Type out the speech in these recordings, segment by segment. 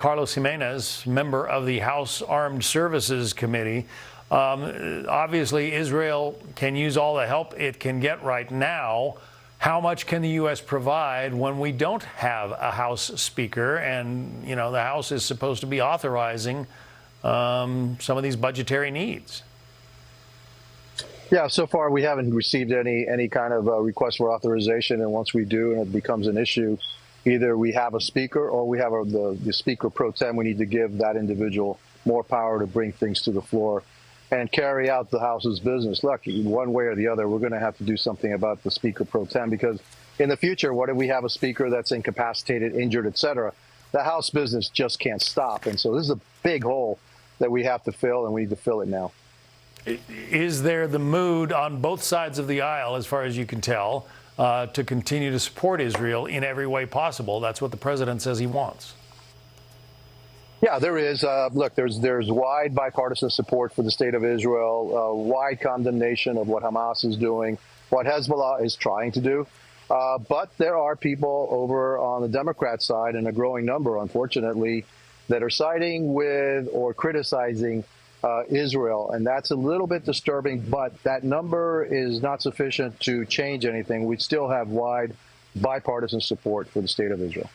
Carlos Gimenez, member of the House Armed Services Committee. Obviously, Israel can use all the help it can get right now. How much can the U.S. provide when we don't have a House Speaker and, you know, the House is supposed to be authorizing some of these budgetary needs? Yeah, so far we haven't received any kind of request for authorization, and once we do and it becomes an issue, either we have a speaker or we have the speaker pro tem. We need to give that individual more power to bring things to the floor and carry out the House's business. Look, one way or the other, we're going to have to do something about the speaker pro tem, because in the future, what if we have a speaker that's incapacitated, injured, et cetera? The House business just can't stop. And so this is a big hole that we have to fill, and we need to fill it now. Is there the mood on both sides of the aisle, as far as you can tell, to continue to support Israel in every way possible? That's what the president says he wants. Yeah, there is. Look, there's wide bipartisan support for the state of Israel, wide condemnation of what Hamas is doing, what Hezbollah is trying to do. But there are people over on the Democrat side, and a growing number, unfortunately, that are siding with or criticizing Israel. And that's a little bit disturbing, but that number is not sufficient to change anything. We still have wide bipartisan support for the state of Israel.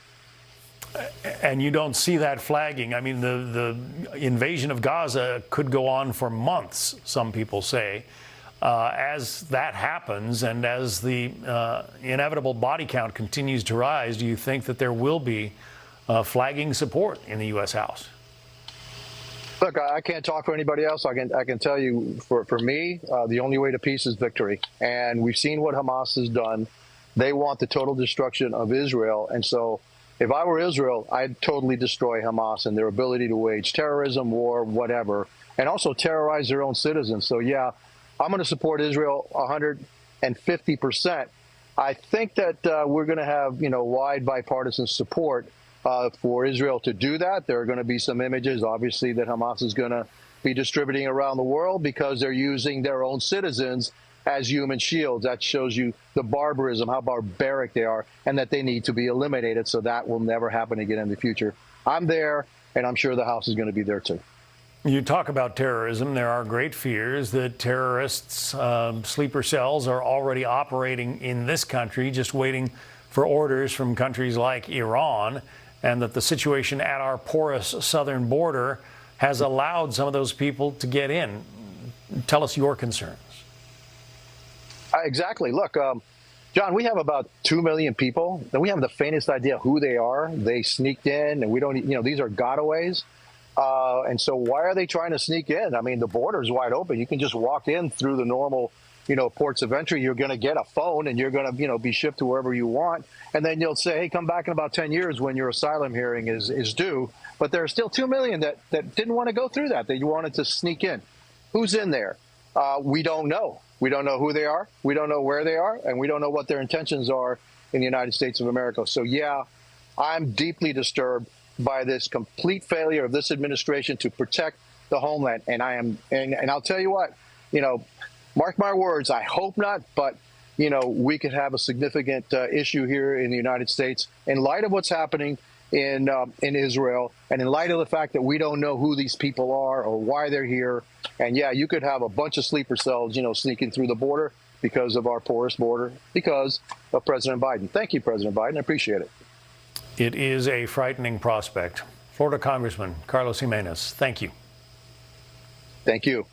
And you don't see that flagging. I mean, the invasion of Gaza could go on for months, some people say. As that happens and as the inevitable body count continues to rise, do you think that there will be flagging support in the U.S. House? Look, I can't talk for anybody else. I can tell you, for me, the only way to peace is victory. And we've seen what Hamas has done. They want the total destruction of Israel. And so if I were Israel, I'd totally destroy Hamas and their ability to wage terrorism, war, whatever, and also terrorize their own citizens. So, yeah, I'm going to support Israel 150%. I think that we're going to have, wide bipartisan support for Israel to do that. There are going to be some images, obviously, that Hamas is going to be distributing around the world because they're using their own citizens as human shields. That shows you the barbarism, how barbaric they are, and that they need to be eliminated. So that will never happen again in the future. I'm there, and I'm sure the House is going to be there too. You talk about terrorism. There are great fears that terrorists, sleeper cells, are already operating in this country, just waiting for orders from countries like Iran, and that the situation at our porous southern border has allowed some of those people to get in. Tell us your concerns. Exactly. Look, John, we have about 2 million people, and we have the faintest idea who they are. They sneaked in, and we don't, these are gotaways. And so why are they trying to sneak in? I mean, the border is wide open. You can just walk in through the normal, ports of entry. You're going to get a phone, and you're going to, be shipped to wherever you want. And then you'll say, hey, come back in about 10 years when your asylum hearing is due. But there are still 2 million that didn't want to go through that. They wanted to sneak in. Who's in there? We don't know. We don't know who they are. We don't know where they are. And we don't know what their intentions are in the United States of America. So, yeah, I'm deeply disturbed by this complete failure of this administration to protect the homeland. And and I'll tell you what, mark my words, I hope not, but, we could have a significant issue here in the United States in light of what's happening in Israel, and in light of the fact that we don't know who these people are or why they're here. And yeah, you could have a bunch of sleeper cells, sneaking through the border because of our porous border, because of President Biden. Thank you, President Biden. I appreciate it. It is a frightening prospect. Florida Congressman Carlos Gimenez, thank you. Thank you.